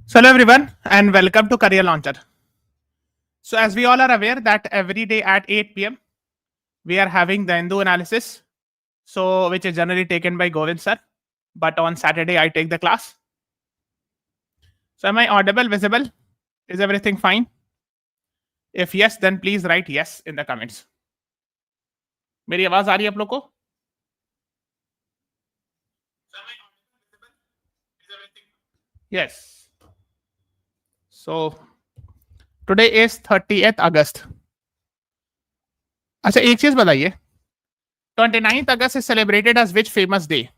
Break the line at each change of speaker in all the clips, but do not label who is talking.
So hello everyone and welcome to Career Launcher. So as we all are aware that every day at 8 p.m. we are having the Hindu analysis, so which is generally taken by Govind sir, but on Saturday I take the class. So am I audible, visible? Is everything fine? If yes, then please write yes in the comments. मेरी आवाज आ रही है आप लोग को? Yes. So today is 30th August. अच्छा एक चीज बताइए, 29th August is celebrated as which famous day?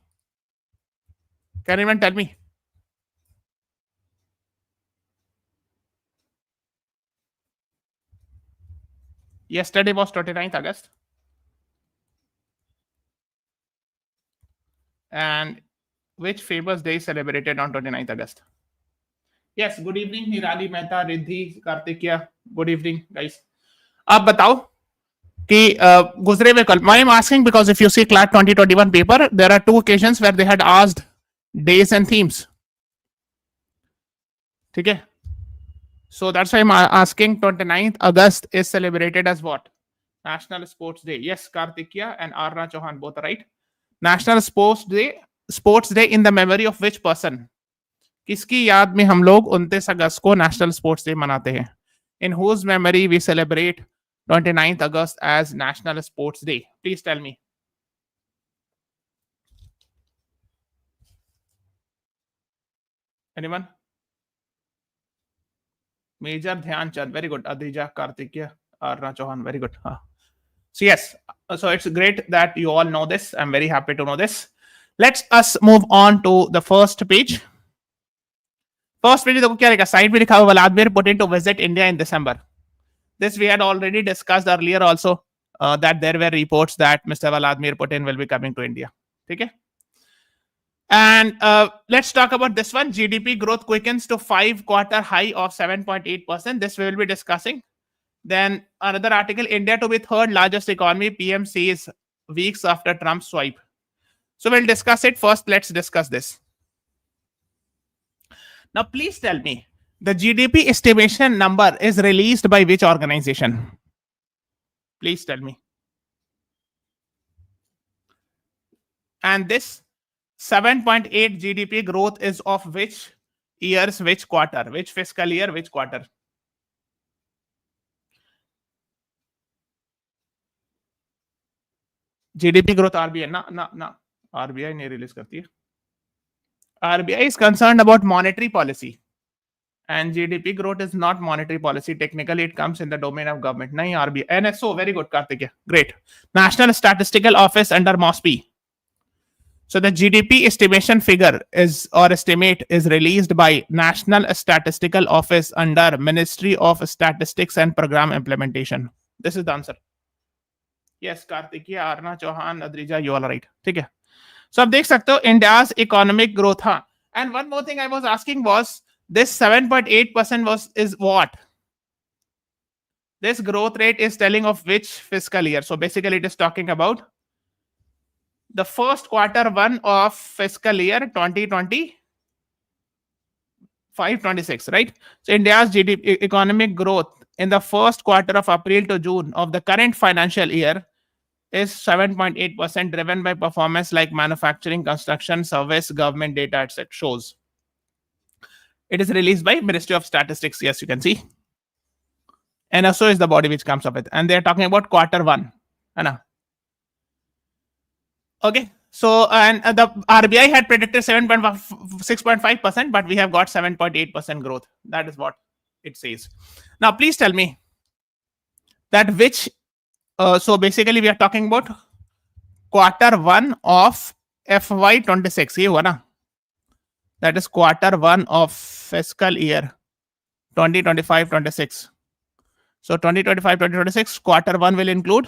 Can anyone tell me? Yesterday was 29th August. And which famous day is celebrated on 29th August? Yes, good evening, Nirali Mehta, Riddhi, Kartikia. Good evening, guys. आप बताओ कि गुजरे हुए कल, I am asking because if you see CLAT 2021 paper, there are two occasions where they had asked days and themes. ठीक है? So that's why I'm asking 29th August is celebrated as what? National Sports Day. Yes, Kartikia and Arna Chauhan both are right. National Sports Day in the memory of which person? किसकी याद में हम लोग 29 अगस्त को national sports day मनाते हैं? In whose memory we celebrate 29th August as National Sports Day? Please tell me. Anyone? Major Dhyanchand, very good. Adija, Kartikya, Arna Chauhan, very good. So yes, so it's great that you all know this. I'm very happy to know this. Let's us move on to the first page. First page देखो क्या लिखा, side में लिखा हुआ Vladimir Putin to visit India in December. This we had already discussed earlier also, that there were reports that Mr. Vladimir Putin will be coming to India. Okay. And let's talk about this one. GDP growth quickens to 5-quarter high of 7.8%. This we will be discussing. Then another article, India to be third largest economy, PM says weeks after Trump's swipe. So we'll discuss it first. Let's discuss this. Now, please tell me, the GDP estimation number is released by which organization? Please tell me. And this 7.8 GDP growth is of which years, which quarter, which fiscal year, which quarter? GDP growth RBI, na. RBI नहीं release करती है. RBI is concerned about monetary policy. And GDP growth is not monetary policy. Technically, it comes in the domain of government. Nahi RBI. NSO, very good, Karthikeya. Great. National Statistical Office under MOSPI. So the GDP estimation figure is or estimate is released by National Statistical Office under Ministry of Statistics and Program Implementation. This is the answer. Yes, Karthikeya, Arna Chauhan, Adrija, you all are right. ठीक है. So आप देख सकते हो India's economic growth. हाँ. And one more thing I was asking was, this 7.8% is what? This growth rate is telling of which fiscal year? So basically it is talking about the first quarter one of fiscal year 2025-26, right? So India's GDP economic growth in the first quarter of April to June of the current financial year is 7.8%, driven by performance like manufacturing, construction, service, government data, etc. shows. It is released by Ministry of Statistics. Yes, you can see. NSO is the body which comes up with, and they are talking about quarter one. Anna. Okay. So, and the RBI had predicted 6.5%, but we have got 7.8% growth. That is what it says. Now, please tell me that which. So basically, we are talking about quarter one of FY26. ये हुआ ना? That is quarter one of fiscal year 2025-26. So 2025-2026 quarter one will include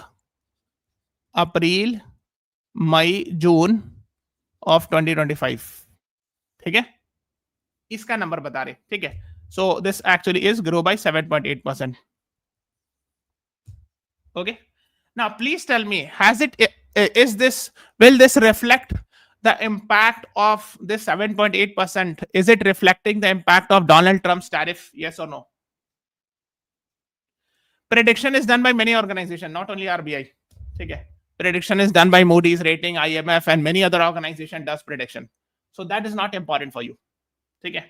April, May, June of 2025. ठीक है? इसका number बता रहे. ठीक है? So this actually is grow by 7.8%. Okay. Now please tell me, will this reflect the impact of this 7.8%, is it reflecting the impact of Donald Trump's tariff? Yes or no? Prediction is done by many organizations, not only RBI. Okay. Prediction is done by Moody's rating, IMF, and many other organizations does prediction. So that is not important for you. ठीक है,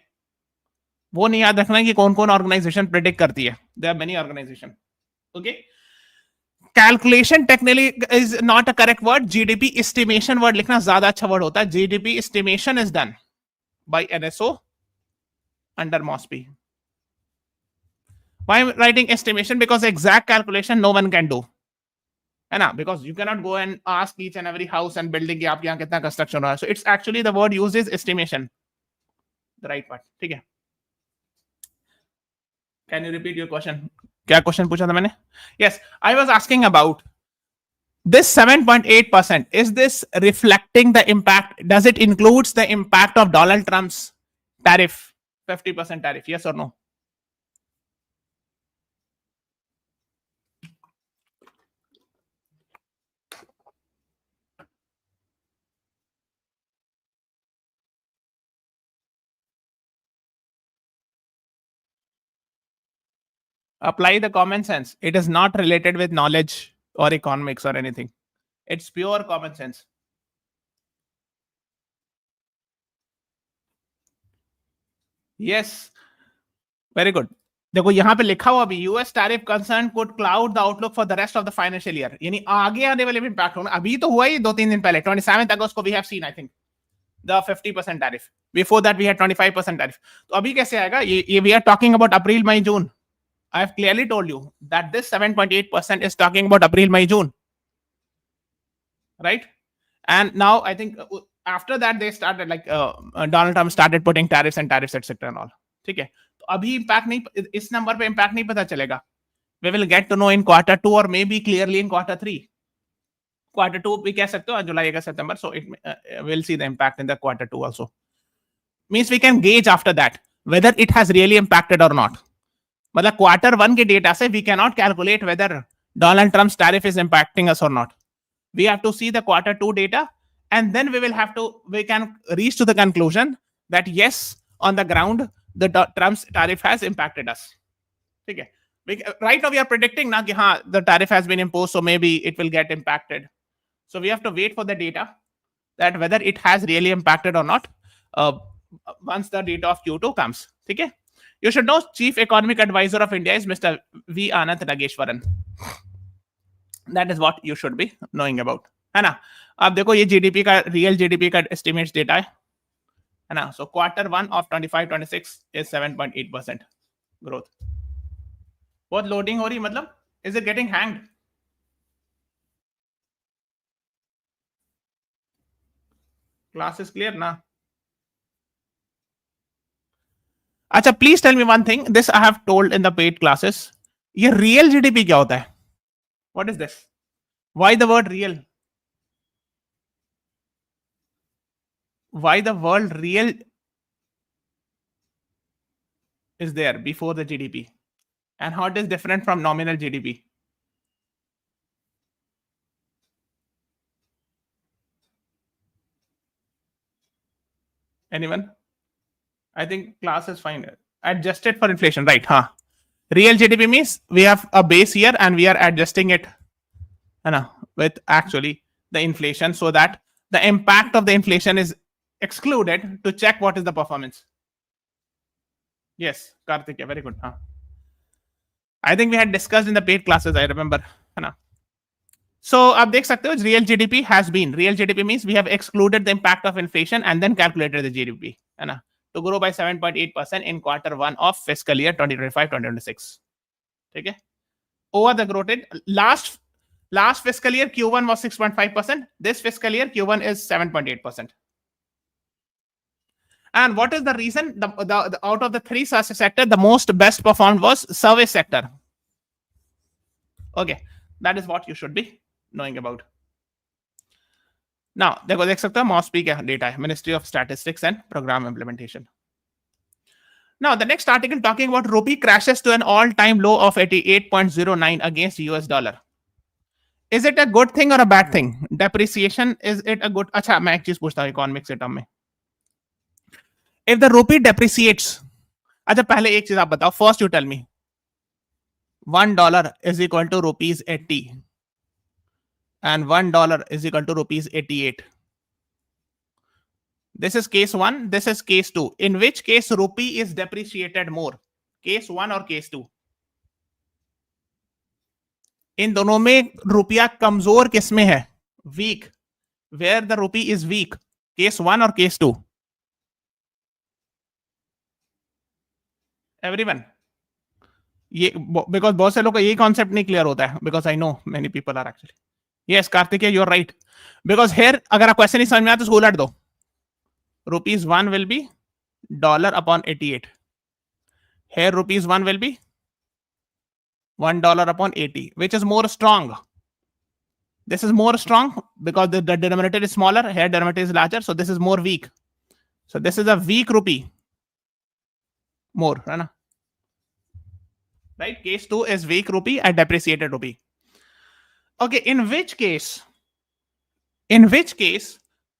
वो नहीं याद रखना कि कौन कौन organisation predict करती है. There are many organization. Okay. Calculation technically is not a correct word. GDP estimation word लिखना ज्यादा अच्छा वर्ड होता है. GDP estimation is done by NSO under MoSPI. Why I'm writing estimation? Because exact calculation no one can do. है ना? Because you cannot go and ask each and every house and building कि आपके यहाँ कितना construction हो रहा है. So it's actually the word used is estimation. The right part. ठीक है. Can you repeat your question? क्या question पूछा था मैंने? Yes, I was asking about this 7.8%. Is this reflecting the impact? Does it includes the impact of Donald Trump's tariff, 50% tariff? Yes or no? Apply the common sense. It is not related with knowledge or economics or anything. It's pure common sense. Yes. Very good. देखो यहाँ पे लिखा हुआ भी US tariff concern could cloud the outlook for the rest of the financial year. यानी आगे आने वाले भी इंपैक्ट होना. अभी तो हुआ ही 2-3 दिन पहले 27 अगस्त को we have seen I think the 50% tariff. Before that, we had 25% tariff. तो अभी कैसे आएगा? ये we are talking about April, May, June. I have clearly told you that this 7.8% is talking about April, May, June. Right? And now I think after that they started like Donald Trump started putting tariffs and tariffs etc. and all. ठीक है? तो अभी impact नहीं, इस number पे impact नहीं पता चलेगा. We will get to know in quarter 2 or maybe clearly in quarter 3. Quarter 2 भी कह सकते हो, July, August, September. So it will see the impact in the quarter 2 also. Means we can gauge after that whether it has really impacted or not. मतलब quarter 1 के data से we cannot calculate whether Donald Trump's tariff is impacting us or not. We have to see the quarter 2 data and then we can reach to the conclusion that yes, on the ground, the Trump's tariff has impacted us. ठीक है? Right now we are predicting ना कि हाँ, the tariff has been imposed, so maybe it will get impacted. So we have to wait for the data that whether it has really impacted or not once the data of Q2 comes. Okay? You should know Chief Economic Advisor of India is Mr. V. Anant Nageshwaran. That is what you should be knowing about. है ना? अब देखो ये GDP का real GDP का estimates data है ना? So quarter 1 of 25-26 is 7.8% growth. बहुत loading हो रही मतलब? Is it getting hanged? Class is clear ना? अच्छा, please tell me one thing. This I have told in the paid classes. ये रियल जीडीपी क्या होता है? What is this? Why the word real? Why the word real is there before the GDP, and how it is different from nominal GDP? Anyone? I think class is fine. Adjusted for inflation, right? Huh? Real GDP means we have a base year and we are adjusting it with actually the inflation so that the impact of the inflation is excluded to check what is the performance. Yes, Karthik, very good. Huh? I think we had discussed in the paid classes, I remember. So आप देख सकते हो real GDP has been. Real GDP means we have excluded the impact of inflation and then calculated the GDP. To grow by 7.8% in quarter 1 of fiscal year 2025-2026. ठीक है? Over the growth rate, last fiscal year Q1 was 6.5%. This fiscal year Q1 is 7.8%. And what is the reason? The out of the three sector, the most best performed was service sector. Okay, that is what you should be knowing about. Now, देखो देख सकते हो मॉस्पी क्या data है, Ministry of Statistics and Program Implementation. Now, the next article talking about rupee crashes to an all-time low of 88.09 against US dollar. Is it a good thing or a bad thing? Depreciation, is it a good? अच्छा, मैं एक चीज पूछता हूँ economics के term में. If the rupee depreciates, अच्छा पहले एक चीज आप बताओ. First you tell me. $1 is equal to rupees 80 and $1 is equal to rupees 88. This is case 1, this is case 2. In which case rupee is depreciated more? Case 1 or case 2? इन दोनों में रुपया कमजोर किसमें है? Weak. Where the rupee is weak, case 1 और case 2? Everyone, ये because बहुत से लोग को यही कॉन्सेप्ट नहीं क्लियर होता है. Because I know many people are actually. Yes Kartikeya, you are right. Because here अगर आप क्वेश्चन नहीं समझ में आया तो उसको उलट दो. Rupees 1 will be $1 upon 88. Here rupees 1 will be $1 upon 80. Which is more strong? This is more strong because the denominator is smaller. Here denominator is larger. So this is more weak. So this is a weak rupee. More, right? Right? Case 2 is weak rupee and depreciated rupee. Okay, in which case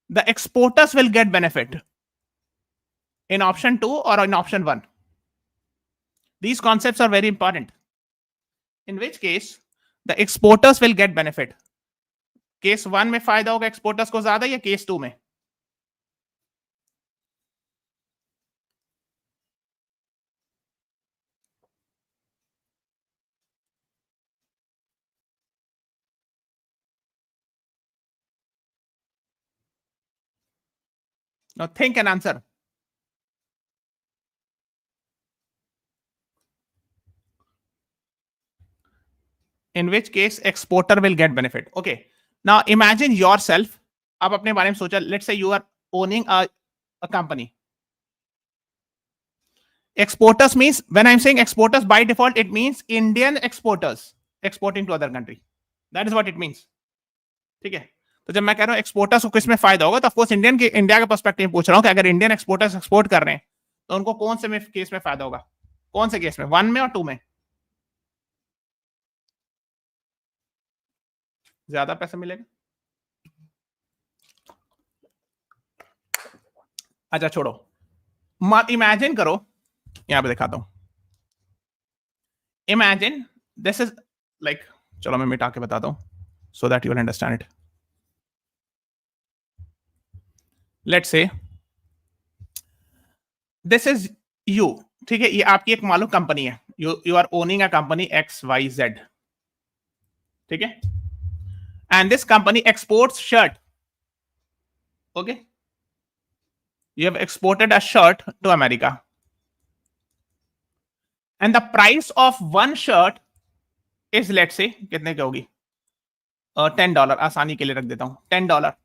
the exporters will get benefit? In option 2 or in option 1? These concepts are very important. In which case the exporters will get benefit? Case 1 में फायदा होगा exporters को ज्यादा या case 2 में? Now think and answer. In which case exporter will get benefit. Okay, now imagine yourself. आप अपने बारे में सोचा. Let's say you are owning a company. Exporters means, when I'm saying exporters, by default it means Indian exporters exporting to other country. That is what it means. ठीक है. तो जब मैं कह रहा हूं एक्सपोर्टर्स को किसमें फायदा होगा, तो ऑफकोर्स इंडिया के पर्सपेक्टिव पूछ रहा हूं कि अगर इंडियन एक्सपोर्टर्स एक्सपोर्ट कर रहे हैं तो उनको कौन से केस में फायदा होगा? कौन से केस में, 1 में और 2 में? ज्यादा पैसा मिलेगा. अच्छा छोड़ो, इमेजिन करो, यहां पे दिखाता हूं. इमेजिन दिस इज लाइक, चलो मैं मिटा के बताता हूं so that you will understand it. Let's say this is you. ठीक है, ये आपकी एक मालूम कंपनी है. You are owning a company XYZ. ठीक है, and this company exports shirt. Okay, you have exported a shirt to America and the price of one shirt is, let's say, कितने की होगी? $10. आसानी के लिए रख देता हूं, $10.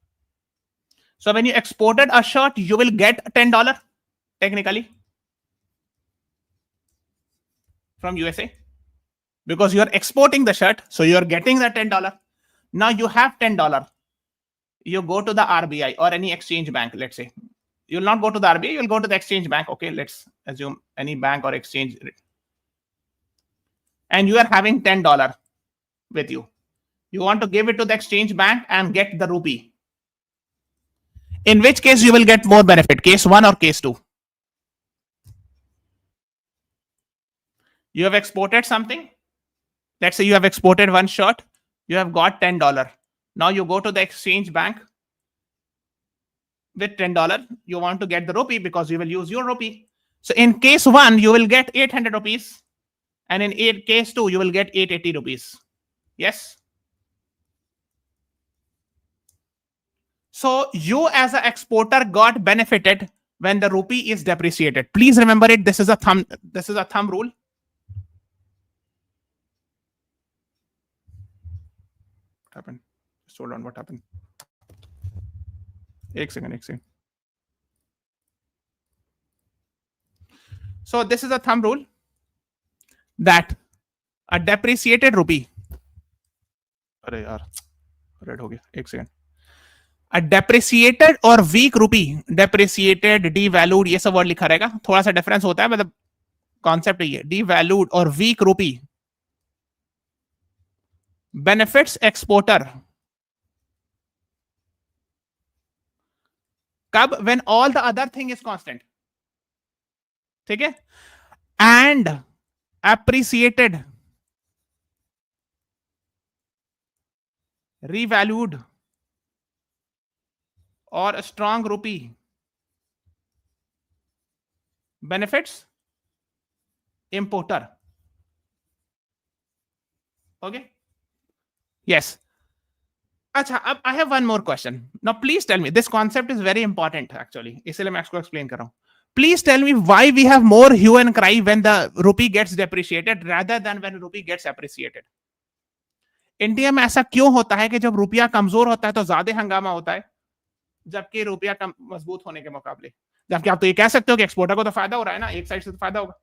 So when you exported a shirt you will get $10 technically from USA because you are exporting the shirt, so you are getting the $10. Now you have $10. You go to the RBI or any exchange bank. Let's say you will not go to the RBI, you will go to the exchange bank. Okay, let's assume any bank or exchange, and you are having $10 with you. You want to give it to the exchange bank and get the rupee. In which case you will get more benefit, case 1 or case 2? You have exported something. Let's say you have exported one shirt. You have got $10. Now you go to the exchange bank with $10. You want to get the rupee because you will use your rupee. So in case 1, you will get 800 rupees. And in case 2, you will get 880 rupees. Yes? So you as an exporter got benefited when the rupee is depreciated. Please remember it. This is a thumb rule. What happened? Just hold on. What happened? One second. So this is a thumb rule that a depreciated rupee. अरे यार, red हो गया. एक second. A depreciated or weak rupee, depreciated, devalued, ये सब word लिखा रहेगा. थोड़ा सा डिफरेंस होता है, मतलब कॉन्सेप्ट ये. Devalued or weak rupee benefits exporter कब? when all the other thing is constant. ठीक है? and appreciated, revalued or strong rupee benefits importer. Okay, yes. अच्छा, अब I have one more question. Now please tell me, this concept is very important actually, इसलिए मैं इसको explain कर रहा हूँ. Please tell me why we have more hue and cry when the rupee gets depreciated rather than when rupee gets appreciated. India में ऐसा क्यों होता है कि जब रुपया कमजोर होता है तो ज्यादा हंगामा होता है, जबकि रुपया कम मजबूत होने के मुकाबले? जबकि आप तो ये कह सकते हो कि एक्सपोर्टर को तो फायदा हो रहा है ना, एक साइड से तो फायदा होगा.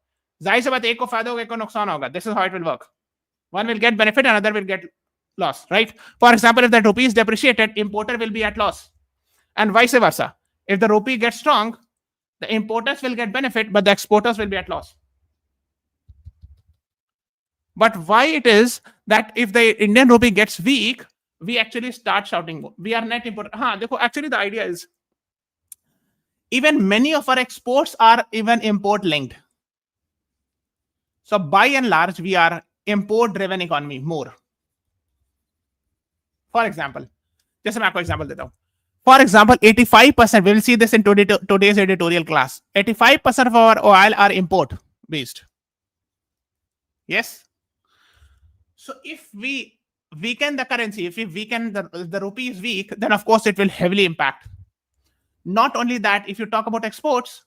जाहिर सी बात, एक को फायदा होगा, एक को नुकसान होगा. This is how it will work. One will get benefit, another will get loss, right? For example, if the rupee is depreciated, importer will be at loss, and vice versa. If the rupee gets strong, the importers will get benefit, but the exporters will be at loss. But why it is that if the Indian rupee gets weak, we actually start shouting, we are net importer. Actually the idea is, even many of our exports are even import linked. So by and large, we are import driven economy more. For example, जैसे मैं आपको example देता हूँ. For example, 85%, we will see this in today's editorial class. 85% of our oil are import based. Yes. So if we weaken the currency, if we weaken the rupee is weak, then of course it will heavily impact. Not only that, if you talk about exports,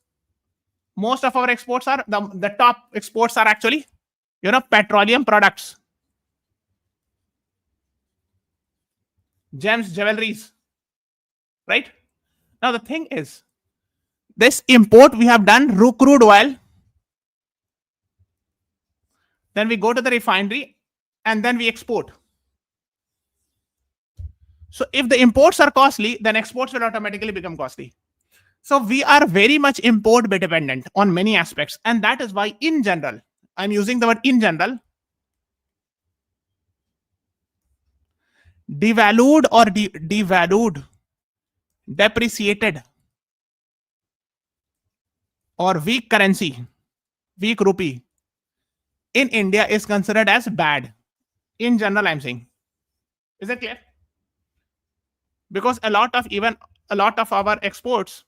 most of our exports are the top exports are actually, petroleum products, gems, jewelries, right? Now the thing is, this import we have done crude oil, then we go to the refinery, and then we export. So if the imports are costly, then exports will automatically become costly. So we are very much import dependent on many aspects, and that is why in general, I'm using the word in general, devalued or devalued, depreciated or weak currency, weak rupee in India is considered as bad. In general, I'm saying. Is it clear? Because a lot of our exports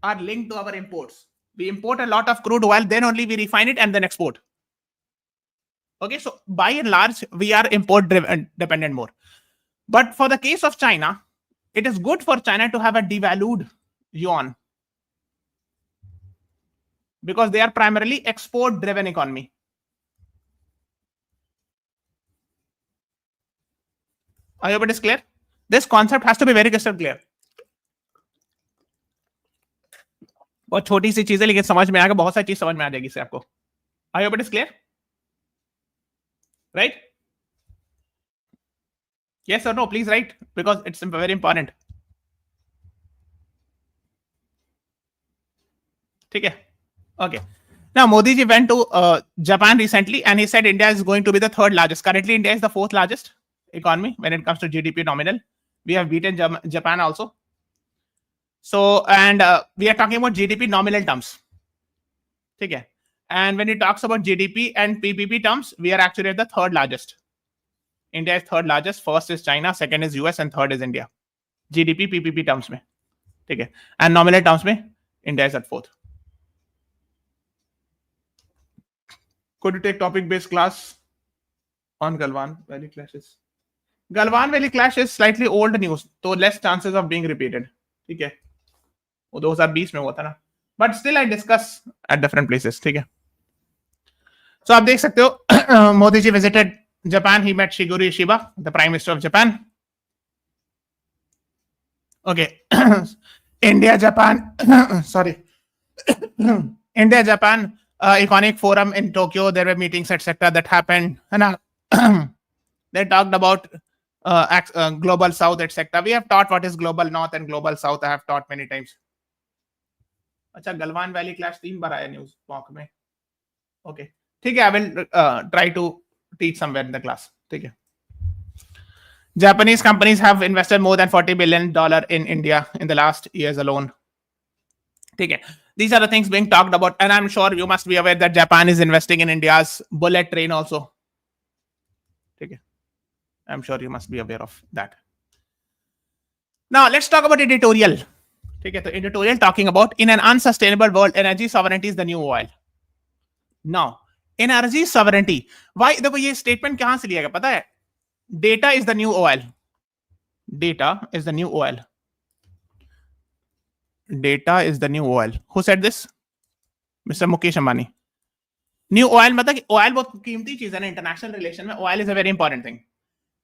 are linked to our imports. We import a lot of crude oil, then only we refine it and then export. Okay, so by and large, we are import dependent more. But for the case of China, it is good for China to have a devalued yuan because they are primarily export driven economy. I hope it is clear. This concept has to be very crystal clear. बहुत छोटी सी चीज है, लेकिन समझ में आएगा, बहुत सारी चीज समझ में आ जाएगी इससे आपको. I hope it is clear. Right? Yes or no? Please write, because it's very important. ठीक है? Okay. Now, Modi ji went to Japan recently, and he said India is going to be the third largest. Currently, India is the fourth largest economy when it comes to GDP nominal. We have beaten Japan also. So, and we are talking about GDP nominal terms. Okay. And when he talks about GDP and PPP terms, we are actually at the third largest. India is third largest. First is China, second is US, and third is India. GDP, PPP terms में. Okay. And nominal terms में, India is at fourth. Could you take topic-based class on Galwan Valley clashes? Galwan Valley clash is slightly old news, so less chances of being repeated. Okay. वो 2020 में हुआ था ना, but still I discuss at different places. ठीक है. So आप देख सकते हो, Modi ji visited Japan. He met Shigeru Ishiba, the Prime Minister of Japan. Okay. India Japan sorry India Japan Economic Forum in Tokyo. There were meetings, etc. that happened, and they talked about global South, etc. We have taught what is global North and global South. I have taught many times. अच्छा, Galwan valley clash 3 बार आया news pock में. Okay, ठीक है. I will try to teach somewhere in the class. ठीक है. Japanese companies have invested more than $40 billion in India in the last years alone. Okay. These are the things being talked about, and I'm sure you must be aware that Japan is investing in India's bullet train also. Okay. I'm sure you must be aware of that. Now let's talk about editorial. Okay, so editorial talking about in an unsustainable world, energy sovereignty is the new oil. Now, energy sovereignty. Why? देखो ये statement कहां से लिया गया पता है? Data is the new oil. Data is the new oil. Data is the new oil. Who said this? Mr. Mukesh Ambani. New oil मतलब oil बहुत कीमती चीज है ना इंटरनेशनल रिलेशन में. Oil is a very important thing.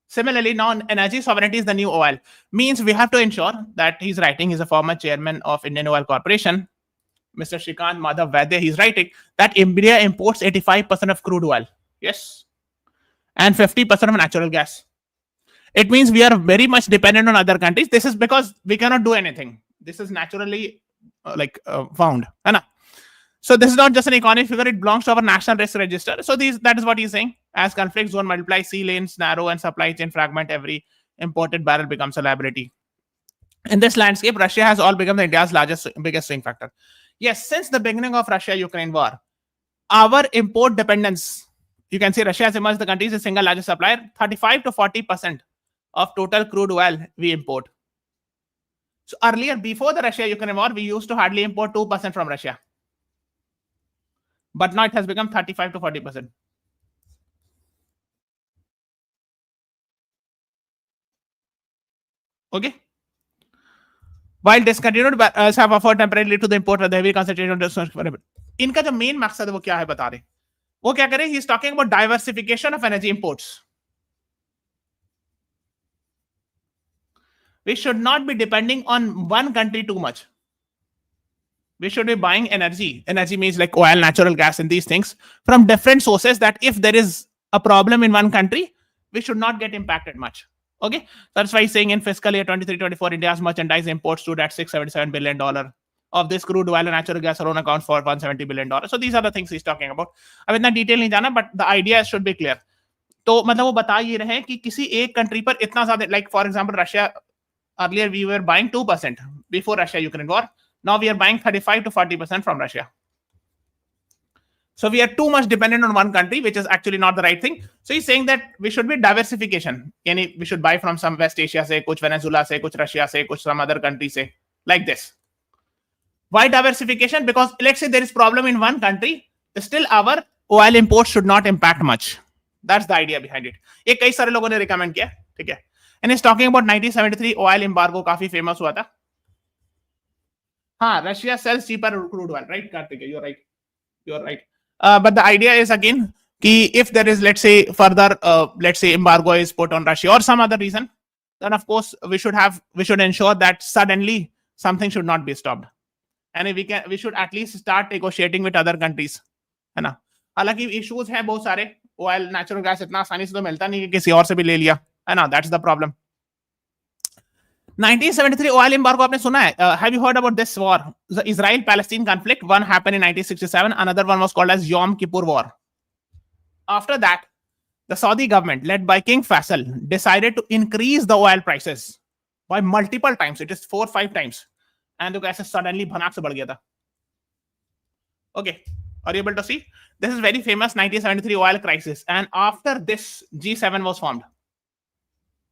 Similarly, now energy sovereignty is the new oil. Means we have to ensure that he's writing. He's a former chairman of Indian Oil Corporation, Mr. Shrikant Madhav Vaidya. He's writing that India imports 85% of crude oil. Yes. And 50% of natural gas. It means we are very much dependent on other countries. This is because we cannot do anything. This is naturally found. So this is not just an economic figure. It belongs to our national risk register. So that is what he's saying. As conflict zone multiply, sea lanes narrow, and supply chain fragment, every imported barrel becomes a liability. In this landscape, Russia has all become India's biggest swing factor. Yes, since the beginning of Russia-Ukraine war, our import dependence, you can see Russia has emerged the country is the single largest supplier. 35 to 40% of total crude oil we import. So earlier, before the Russia-Ukraine war, we used to hardly import 2% from Russia. But now it has become 35 to 40%. Okay. While discontinued barrels have offered temporarily to the import of the heavy concentration of the इनका जो main मकसद है वो क्या है बता रहे. वो क्या करे? He is talking about diversification of energy imports. We should not be depending on one country too much. We should be buying energy. Energy means like oil, natural gas, and these things from different sources, that if there is a problem in one country, we should not get impacted much. Okay, that's why he's saying in fiscal year 23-24, India's merchandise imports stood at $677 billion. Of this, crude oil and natural gas alone account for $170 billion. So these are the things he's talking about. अब इतना detail नहीं जाना, but the idea should be clear. तो मतलब वो बता ये रहे कि किसी एक कंट्री पर इतना ज्यादा, like for example Russia, earlier we were buying 2% before Russia-Ukraine war. Now we are buying 35 to 40% from Russia. So we are too much dependent on one country, which is actually not the right thing. So he's saying that we should be diversification. Yani we should buy from some West Asia, say, kuch Venezuela, say, kuch Russia, say, kuch some other country, say, like this. Why diversification? Because let's say there is problem in one country, still our oil imports should not impact much. That's the idea behind it. ये कई सारे लोगों ने recommend किया, ठीक है? And he's talking about 1973 oil embargo, काफी famous हुआ था. हाँ, Russia sells cheaper crude oil, right? Karthik, you're right. You're right. But the idea is again, कि if there is, let's say, further, let's say, embargo is put on Russia or some other reason, then of course we should ensure that suddenly something should not be stopped, and if we should at least start negotiating with other countries, है ना? हालांकि issues हैं बहुत सारे, oil, natural gas इतना आसानी से तो मिलता नहीं कि किसी और से भी ले लिया, है ना? That's the problem. 1973 oil embargo आपने सुना है? Have you heard about this war? The Israel-Palestine conflict. One happened in 1967. Another one was called as Yom Kippur War. After that, the Saudi government, led by King Faisal, decided to increase the oil prices by multiple times. It is 4 or 5 times. And the gas suddenly bhanak se badh gaya tha. Okay, are you able to see? This is very famous 1973 oil crisis. And after this, G7 was formed.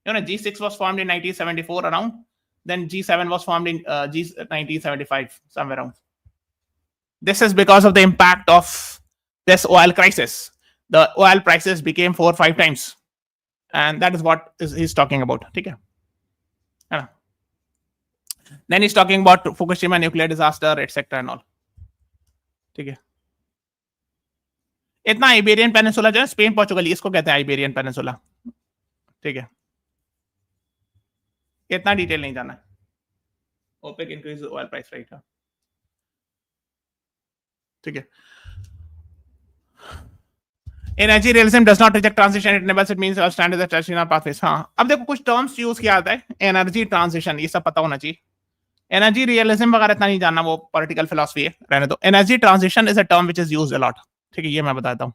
You know, G6 was formed in 1974 around. Then G7 was formed in 1975, somewhere around. This is because of the impact of this oil crisis. The oil prices became 4 or 5 times. And that is what he's talking about. Okay? Then he's talking about Fukushima nuclear disaster, etc. and all. Okay? इतना Iberian peninsula जो है Spain Portugal इसको कहते हैं Iberian peninsula. ठीक है, इतना detail नहीं जाना है. OPEC increase oil price, right? ठीक है. Energy realism does not reject transition, it enables it, means standard the traditional pathways. हाँ, अब देखो कुछ टर्म्स यूज किया जाता है. एनर्जी ट्रांजिशन, ये सब पता होना चाहिए. एनर्जी रियलिज्म वगैरह इतना नहीं जानना, वो पॉलिटिकल फिलॉसफी है, रहने दो. Energy transition is a term which is used a lot. ठीक है, ये मैं बताता हूँ.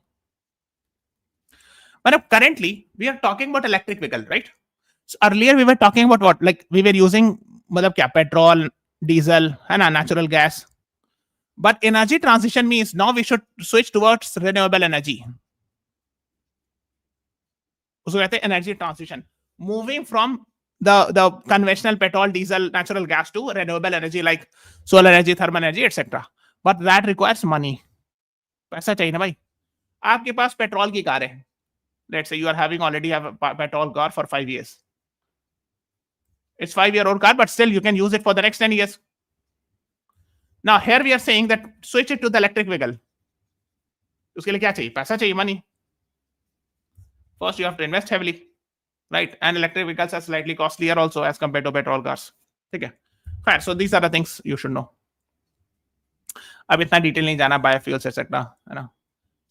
But currently, we are talking about electric vehicle, right? So earlier, we were talking about what? Like we were using petrol, diesel, and natural gas. But energy transition means now we should switch towards renewable energy. So energy transition, moving from the conventional petrol, diesel, natural gas to renewable energy like solar energy, thermal energy, etc. But that requires money. पैसा चाहिए ना भाई. आपके पास petrol की car है. Let's say you are having already have a petrol car for 5 years. It's 5-year-old car, but still you can use it for the next 10 years. Now here we are saying that switch it to the electric vehicle. उसके लिए क्या चाहिए? पैसा चाहिए, money. First you have to invest heavily, right? And electric vehicles are slightly costlier also as compared to petrol cars. ठीक है. Fine. So these are the things you should know. अब इतना डिटेल नहीं जाना बायोफ्यूल्स एक्सेट्रा, है ना.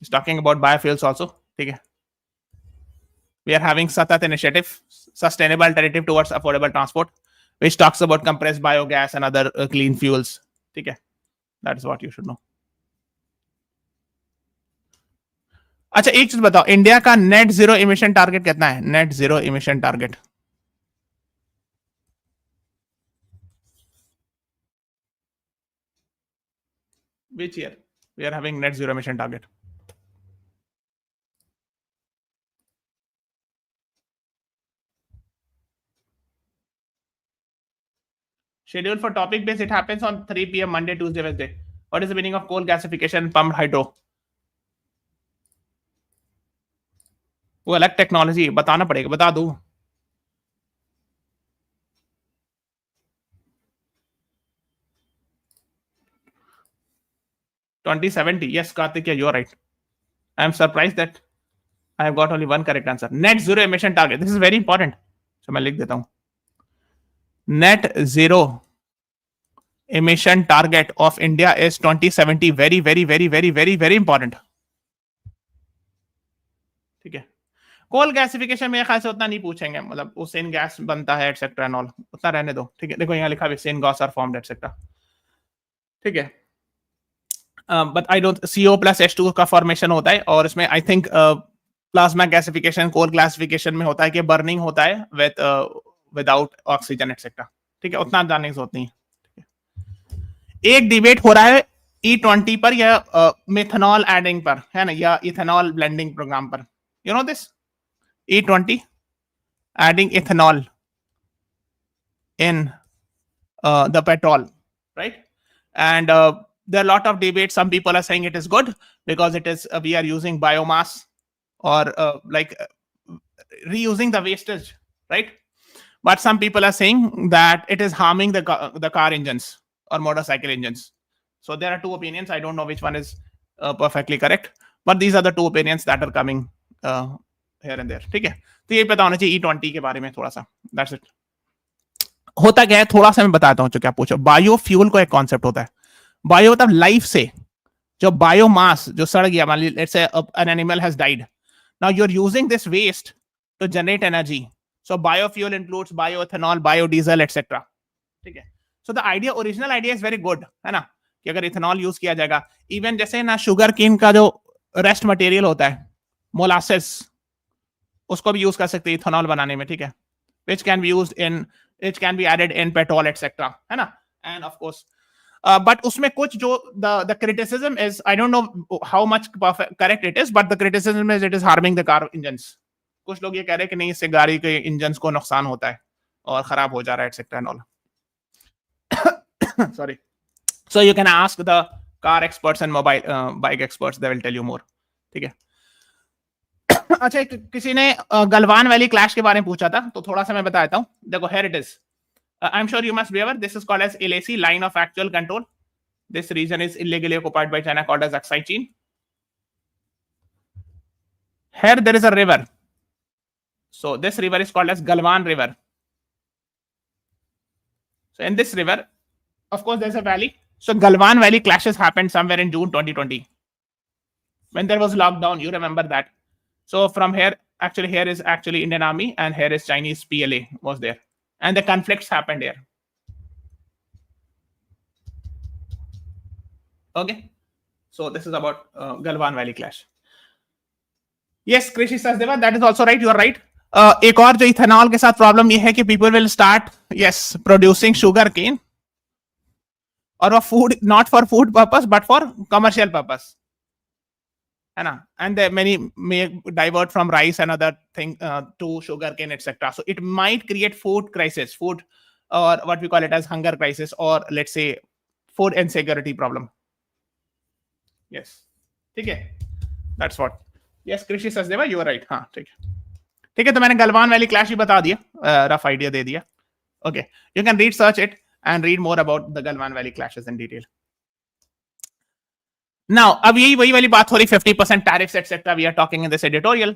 He's talking about biofuels also. ठीक है. We are having Satat initiative, sustainable alternative towards affordable transport, which talks about compressed biogas and other clean fuels. ठीक है. That is what you should know. अच्छा एक चीज बताओ, इंडिया का net zero emission target कितना है? Net zero emission target which year we are having net zero emission target? Schedule for topic base, it happens on 3 p.m. Monday, Tuesday, Wednesday. What is the meaning of coal gasification, pumped hydro? वो अलग technology बताना पड़ेगा, बता दो. $2070. Yes, Karthik, you are right. I am surprised that I have got only one correct answer. Net zero emission target. This is very important. So मैं लिख देता हूं. Net zero emission target of India is 2070. Very, very, very, very, very, very important. ठीक है. Coal gasification मेरे ख्याल से उतना नहीं पूछेंगे, मतलब उसेन गैस बनता है एटसेट्रा एंड ऑल, उतना रहने दो. ठीक है. देखो यहाँ लिखा है उसेन गैस आर फॉर्म्ड एटसेट्रा. ठीक है. But I don't, CO plus H2 का फॉर्मेशन होता है और इसमें I think plasma gasification coal gasification में होता है कि बर्निंग होता है विदाउट ऑक्सीजन एटसेट्रा. ठीक है. उतना जानने की जरूरत नहीं है. एक डिबेट हो रहा है E20 पर या मिथेनॉल एडिंग पर, है ना, या इथेनॉल ब्लेंडिंग प्रोग्राम पर. You know this E20 adding ethanol in the petrol, right? And there are a lot of debates. Some people are saying it is good because it is we are using biomass or reusing the wastage, right? But some people are saying that it is harming the car engines or motorcycle engines. So there are two opinions. I don't know which one is perfectly correct, but these are the two opinions that are coming here and there. ठीक है. तो ये पता होना चाहिए E20 के बारे में थोड़ा सा. That's it. होता क्या है थोड़ा सा मैं बताता हूँ. जो क्या पूछो, बायोफ्यूल को एक कॉन्सेप्ट होता है. बायो मतलब लाइफ से, जो बायोमास जो सड़ गया, मान लीजिए let's say an animal has died, now you are using this waste to generate energy. So biofuel includes bioethanol, biodiesel etcetera. ठीक है. So the idea, original idea is very good, है ना, कि अगर इथेनॉल यूज किया जाएगा. Even जैसे ना शुगर केन का जो रेस्ट मटेरियल होता है, मोलासेस, उसको भी यूज कर सकते हैं इथेनॉल बनाने में. ठीक है. which can be used in, which can be added in petrol etc, है ना. and of course but उसमें कुछ जो the criticism is, I don't know how much correct it is, but the criticism is it is harming the car engines. कुछ लोग ये कह रहे हैं कि नहीं, इससे गाड़ी के इंजन को नुकसान होता है और खराब हो जा रहा है etc and all. sorry. So you can ask the car experts and mobile bike experts, they will tell you more. ठीक है. अच्छा, किसी ने गलवान वैली क्लैश के बारे में पूछा था, तो थोड़ा सा मैं बता देता हूं. देखो, here it is. I'm sure you must be aware, this is called as LAC, line of actual control. This region is illegally occupied by China, called as Aksai Chin. Here there is a river. So this river is called as Galwan River. So in this river, of course, there's a valley. So Galwan Valley clashes happened somewhere in June 2020. When there was lockdown, you remember that. So from here, actually here is actually Indian Army and here is Chinese PLA was there. And the conflicts happened here. Okay. So this is about Galwan Valley clash. Yes Krishi Sachdeva, that is also right, you are right. एक और जो ethanol के साथ problem ये है कि people will start yes producing sugarcane और food, not for food purpose but for commercial purpose, है ना, and there many may divert from rice and other thing to sugar cane etc, so it might create food crisis, food or what we call it as hunger crisis, or let's say food insecurity problem. Yes, ठीक है, that's what. Yes कृषि Sachdeva, you are right. हाँ ठीक है, ठीक है, तो मैंने गलवान वैली क्लैश भी बता दिया, रफ आइडिया दे दिया. Okay, you can read, search it and read more about the Galwan Valley clashes in detail. Now, अब यही वही वाली बात हो रही, 50% tariffs etc. We are talking in this editorial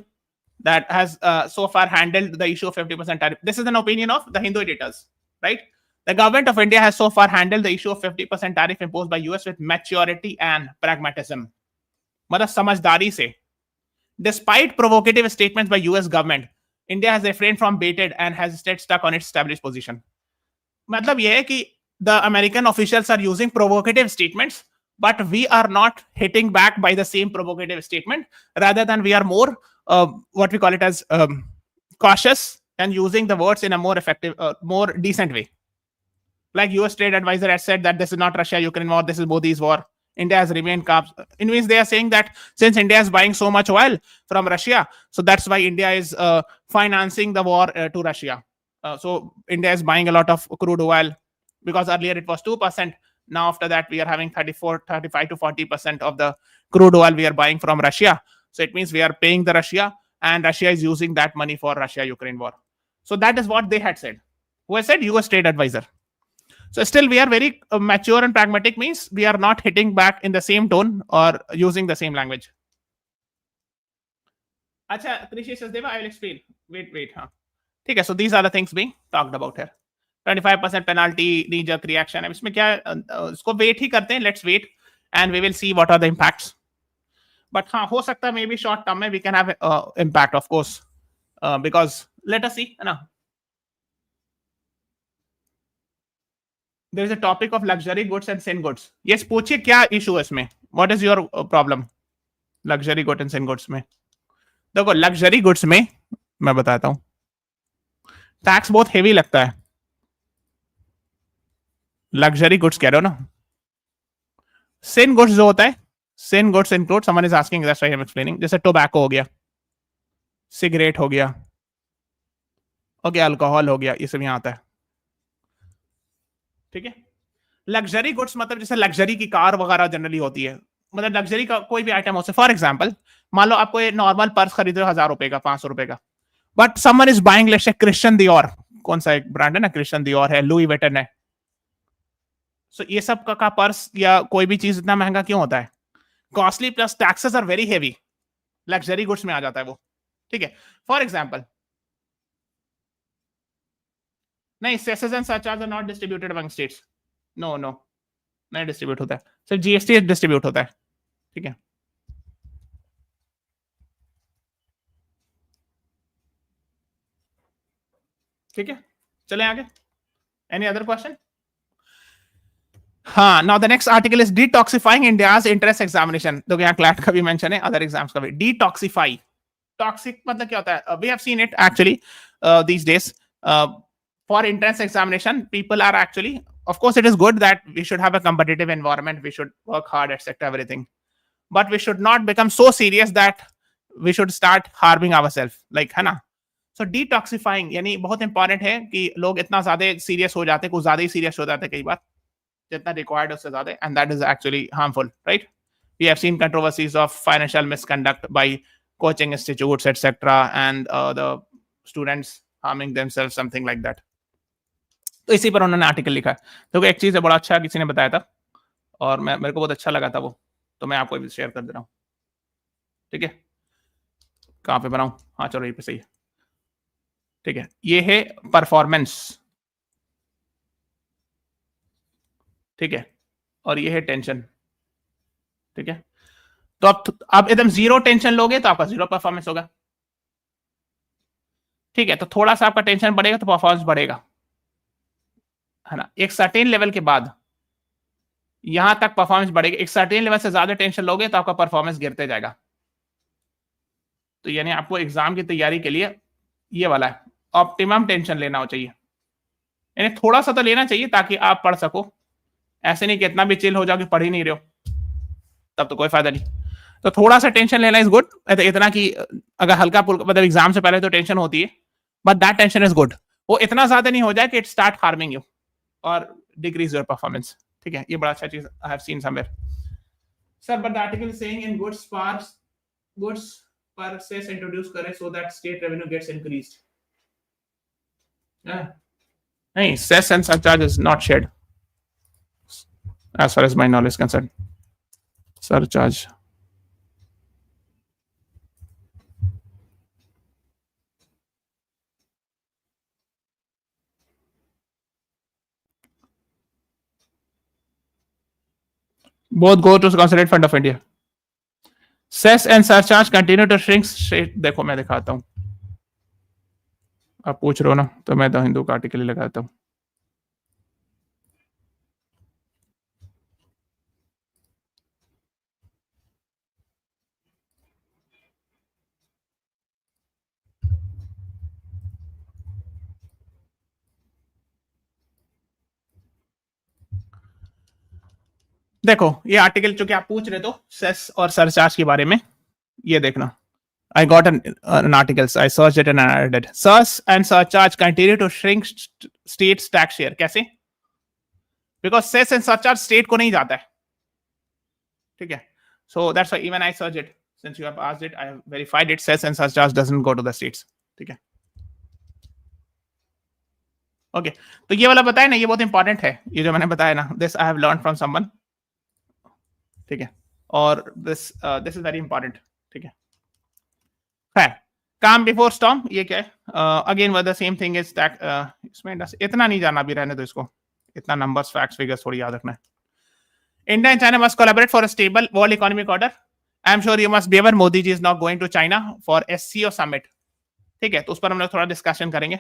that has so far handled the issue of 50% tariff. This is an opinion of the Hindu editors, right? The government of India has so far handled the issue of 50% tariff imposed by US with maturity and pragmatism. मतलब समझदारी से. Despite provocative statements by US government, India has refrained from baited and has stayed stuck on its established position. मतलब ये है कि the American officials are using provocative statements, but we are not hitting back by the same provocative statement. Rather than we are more what we call it as cautious and using the words in a more effective, more decent way. Like US trade advisor has said that this is not Russia-Ukraine war, this is Modi's war. India has remained calm. In which they are saying that since India is buying so much oil from Russia, so that's why India is financing the war to Russia. So India is buying a lot of crude oil because earlier it was 2%. Now after that we are having 35 to 40% of the crude oil we are buying from Russia. So it means we are paying the Russia and Russia is using that money for Russia-Ukraine war. So that is what they had said. Who has said? US trade advisor. So still we are very mature and pragmatic, means we are not hitting back in the same tone or using the same language. Acha, Krishi Sachdeva, I will explain. Wait, huh? ठीक है, so these are the things being talked about here. 25% penalty, knee-jerk reaction. अब इसमें क्या इसको wait ही करते हैं, let's wait and we will see what are the impacts. But हाँ, हो सकता है maybe short term में we can have impact of course, because let us see, है ना. There is a topic of luxury goods and sin goods. Yes, पूछिए क्या issue है इसमें? What is your problem? Luxury goods and sin goods में. देखो luxury goods में मैं बताता हूँ, टैक्स बहुत हेवी लगता है. लग्जरी गुड्स कह रहे हो ना. सिन गुड्स जो होता है, sin goods include, someone is asking, that's why I am explaining. जैसे टोबैको हो गया, सिगरेट हो गया, ओके, अल्कोहल हो गया, ये सब यहाँ आता है. ठीक है. लग्जरी गुड्स मतलब जैसे लग्जरी की कार वगैरह जनरली होती है, मतलब लग्जरी का कोई भी आइटम हो. फॉर एग्जाम्पल, मान लो आपको ये नॉर्मल पर्स खरीद रहे हो 1000 रुपए का, 500 रुपए का, but someone is buying let's say Christian Dior, कौन सा एक ब्रांड है ना, क्रिश्चियन दियोर है, लुई वेटन है. सो ये सब का पर्स या कोई भी चीज इतना महंगा क्यों होता है? Costly plus taxes are very heavy. Luxury goods में आ जाता है वो. ठीक है. फॉर एग्जाम्पल, नहीं, cesses and surcharge are not distributed among states. No नहीं डिस्ट्रीब्यूट होता है, सिर्फ जीएसटी डिस्ट्रीब्यूट होता है. ठीक है. ठीक है, चले आगे. Any other question? हाँ, now the next article is detoxifying India's entrance examination. तो यहाँ क्लैट का भी मेंशन है, अदर एग्जाम्स का भी. डिटॉक्सिफाई, टॉक्सिक मतलब क्या होता है? We have seen it actually these days for entrance examination. People are actually, of course it is good that we should have a competitive environment, we should work hard etc, everything, but we should not become so serious that we should start harming ourselves, like, है ना. So detoxifying यानी बहुत important है कि लोग इतना ज्यादा serious हो जाते हैं, कुछ ज्यादा ही सीरियस हो जाते हैं कई बार, जितना रिक्वायर्ड उससे ज्यादा, and that is actually harmful, right? We have seen controversies of financial misconduct by coaching institutes etc, and the students harming themselves, something like that. तो इसी पर उन्होंने आर्टिकल लिखा है. तो एक चीज है, बड़ा अच्छा किसी ने बताया था और मेरे को बहुत अच्छा लगा था वो, तो मैं आपको भी शेयर कर दे रहा हूँ. ठीक है, कहाँ पे बनाऊं? हाँ चलो, ये पे सही है. ठीक है, ये है परफॉर्मेंस. ठीक है, और ये है टेंशन. ठीक है, तो अब एकदम जीरो टेंशन लोगे तो आपका जीरो परफॉर्मेंस होगा. ठीक है, तो थोड़ा सा आपका टेंशन बढ़ेगा तो परफॉर्मेंस बढ़ेगा, है ना. एक सर्टेन लेवल के बाद यहां तक परफॉर्मेंस बढ़ेगी. एक सर्टेन लेवल से ज्यादा टेंशन लोगे तो आपका परफॉर्मेंस गिरते जाएगा. तो यानी आपको एग्जाम की तैयारी के लिए ये वाला है, ऑप्टिमम टेंशन लेना हो चाहिए, यानी थोड़ा सा तो लेना चाहिए ताकि आप पढ़ सको। ऐसे नहीं कि इतना भी चिल हो जाओ कि पढ़ ही नहीं रहे हो, तब तो कोई फायदा नहीं। तो थोड़ा सा टेंशन लेना इज गुड, इतना कि अगर हल्का मतलब एग्जाम से पहले तो टेंशन होती है, but that tension is good. वो इतना ज्यादा नहीं हो जाए कि इट स्टार्ट हार्मिंग यू और डिक्रीज योर परफॉर्मेंस। ठीक है, ये बड़ा अच्छा चीज I have seen somewhere. Sir but the article saying in goods पर सेस इंट्रोड्यूस करें so that state revenue gets increased. नहीं, cess and surcharge is not shared as far as my knowledge is concerned. Surcharge. Both go to consolidate fund of India. Cess and surcharge continue to shrink. देखो मैं दिखाता हूं, आप पूछ रहे हो ना, तो मैं द हिंदू का आर्टिकल लगाता हूं। देखो ये आर्टिकल जो कि आप पूछ रहे तो सेस और सरचार्ज के बारे में, ये देखना। I got an article. I searched it and I read it. Cess and surcharge continue to shrink state's tax share. कैसे? Because cess and surcharge state को नहीं जाता है। ठीक है, so that's why even I searched it. Since you have asked it, I have verified it. Cess and surcharge doesn't go to the states. ठीक है, okay तो ये वाला बताया ना, ये बहुत इंपॉर्टेंट है, ये जो मैंने बताया ना, this I have learn from someone. ठीक है, और दिस इज वेरी इंपॉर्टेंट। ठीक है, खैर काम बिफोर स्टॉर्म ये क्या है? Again the same thing is that, इसमें इतना नहीं जाना भी, रहने दो इसको, इतना नंबर्स फैक्ट्स फिगर्स थोड़ी याद रखना है। India and China must collaborate for a stable world economic order. I am sure you must be aware Modi ji is now going to China for SCO summit. ठीक है, तो उस पर हम लोग थोड़ा डिस्कशन करेंगे,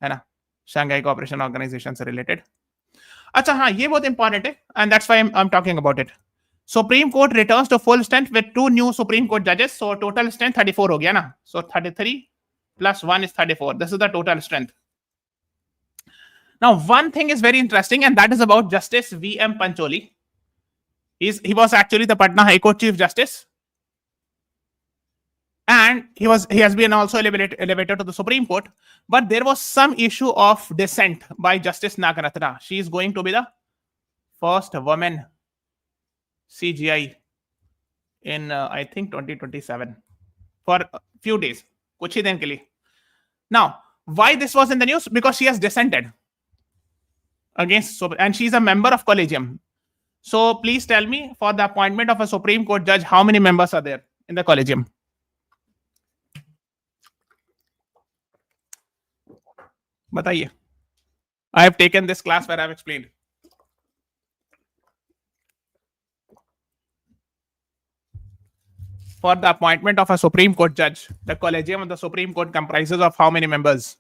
है ना, शंघाई कोऑपरेशन ऑर्गेनाइजेशन से रिलेटेड। अच्छा हाँ, ये बहुत इंपॉर्टेंट है and that's why I am talking about it. Supreme court returns to full strength with 2 new supreme court जजेस, सो टोटल स्ट्रेंथ 34 हो गया ना, सो 33 plus 1 is 34. This is the total strength. Now one thing is very interesting and that is about Justice V.M. Pancholi. He was actually the Patna High Court Chief Justice, and he has been also elevated to the Supreme Court. But there was some issue of dissent by Justice Nagaratna. She is going to be the first woman CGI in I think 2027 for a few days, kuch hi din ke liye. Now, why this was in the news? Because she has dissented against, and she is a member of Collegium. So please tell me, for the appointment of a Supreme Court judge, how many members are there in the Collegium? बताइए. I have taken this class where I have explained. For the appointment of a Supreme Court judge, the Collegium of the Supreme Court comprises of how many members?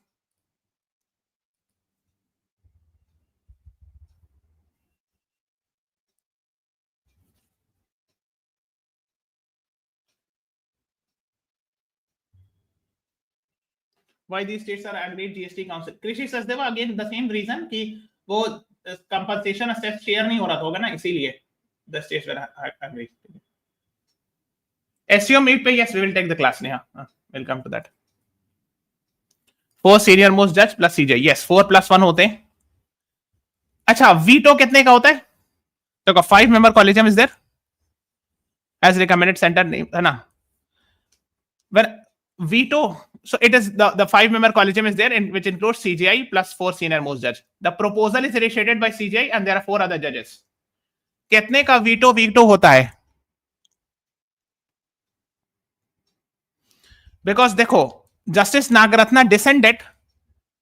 Why these states are agreed GST council? कृषि Sachdeva again the same reason कि वो compensation assess share नहीं हो रहा होगा ना, इसीलिए the states were agreed. SEO meet पे yes we will take the class. Neha, we'll come to that. 4 senior most judge plus CJ. Yes, 4 plus 1 होते हैं. अच्छा, veto कितने का होता है? तो 5 member collegium is there as recommended center name, है ना? When veto, so it is the 5 member collegium is there, in which includes CGI plus 4 senior most judge. The proposal is initiated by CGI and there are 4 other judges. कितने का veto होता है? Because देखो, Justice Nagaratna dissented,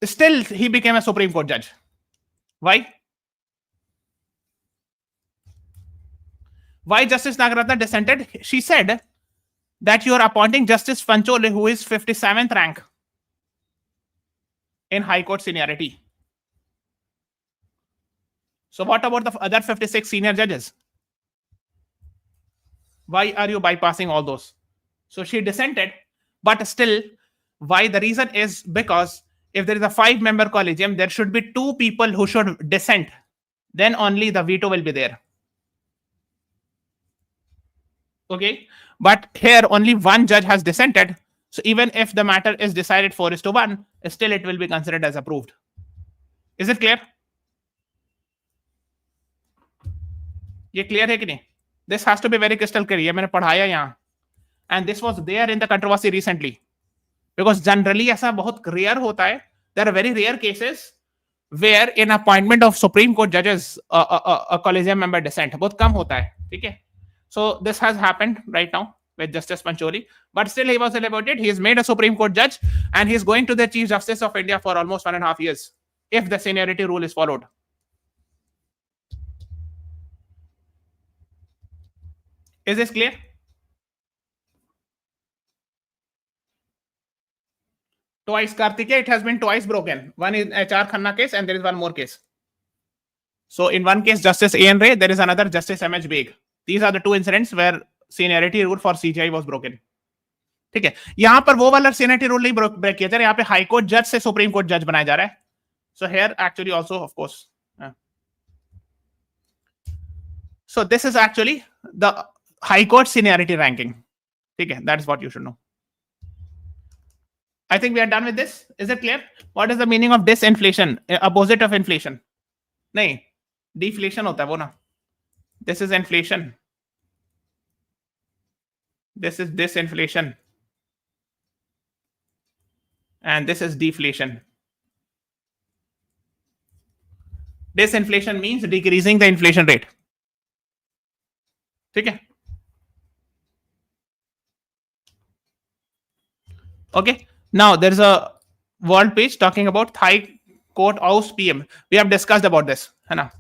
still he became a Supreme Court judge. Why? Why Justice Nagaratna dissented? She said that you are appointing Justice Pancholi, who is 57th rank in High Court seniority. So what about the other 56 senior judges? Why are you bypassing all those? So she dissented, But still, why? The reason is because if there is a 5-member collegium, there should be 2 people who should dissent. Then only the veto will be there. Okay, but here only 1 judge has dissented. So even if the matter is decided 4:1, still it will be considered as approved. Is it clear? ये clear है कि नहीं? This has to be very crystal clear. ये मैंने पढ़ाया यहाँ. And this was there in the controversy recently. Because generally ऐसा बहुत rare होता है. There are very rare cases where in appointment of Supreme Court judges a collegium member dissent. बहुत कम होता है. ठीक है? So this has happened right now with Justice Pancholi, but still he was elevated. He is made a Supreme Court judge, and he is going to the Chief Justice of India for almost 1.5 years, if the seniority rule is followed. Is this clear? Twice, Kartikeya, it has been twice broken. One is HR Khanna case, and there is one more case. So in one case, Justice A.N. Ray, there is another Justice M.H. Beg. These are the 2 incidents where seniority rule for CJI was broken. ठीक है, यहां पर वो वाला seniority rule नहीं break किया जा रहा है, यहाँ पे हाई कोर्ट जज से सुप्रीम कोर्ट जज बनाया जा रहा है. So here actually also, of course. So this is actually the high court seniority ranking. Okay, that is what you should know. I think we are done with this. Is it clear? What is the meaning of disinflation? Opposite of inflation? नहीं, deflation होता है वो ना. This is inflation. This is disinflation. And this is deflation. Disinflation means decreasing the inflation rate. ठीक है? Okay. Now there is a world page talking about High Court House PM. We have discussed about this. है ना?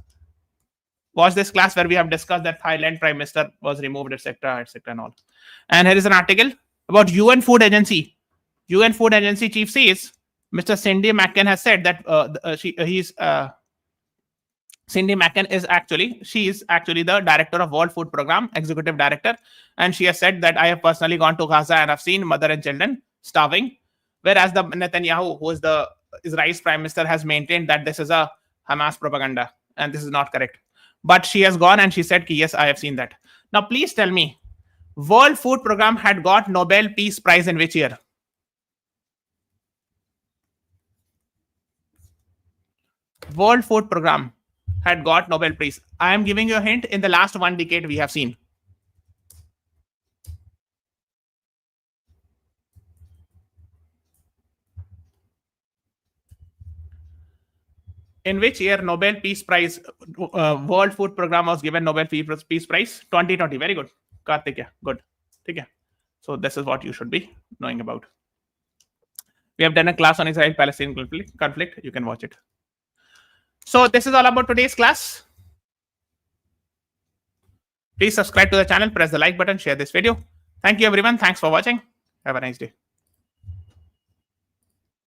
Watch this class where we have discussed that Thailand Prime Minister was removed, etc., and all. And here is an article about UN Food Agency. UN Food Agency chief says Mr. Cindy McCann has said that Cindy McCann is actually the director of World Food Program, executive director, and she has said that I have personally gone to Gaza and I've seen mother and children starving, whereas the Netanyahu, who is the Israel's prime minister, has maintained that this is a Hamas propaganda and this is not correct. But she has gone and she said, yes, I have seen that. Now, please tell me, World Food Program had got Nobel Peace Prize in which year? World Food Program had got Nobel Prize. I am giving you a hint. In the last 1 decade, we have seen. In which year Nobel Peace Prize, World Food Program was given Nobel Peace Prize? 2020. Very good. Kartikeya. Good. Okay. So this is what you should be knowing about. We have done a class on Israel-Palestine conflict. You can watch it. So this is all about today's class. Please subscribe to the channel, press the like button, share this video. Thank you everyone. Thanks for watching. Have a nice day.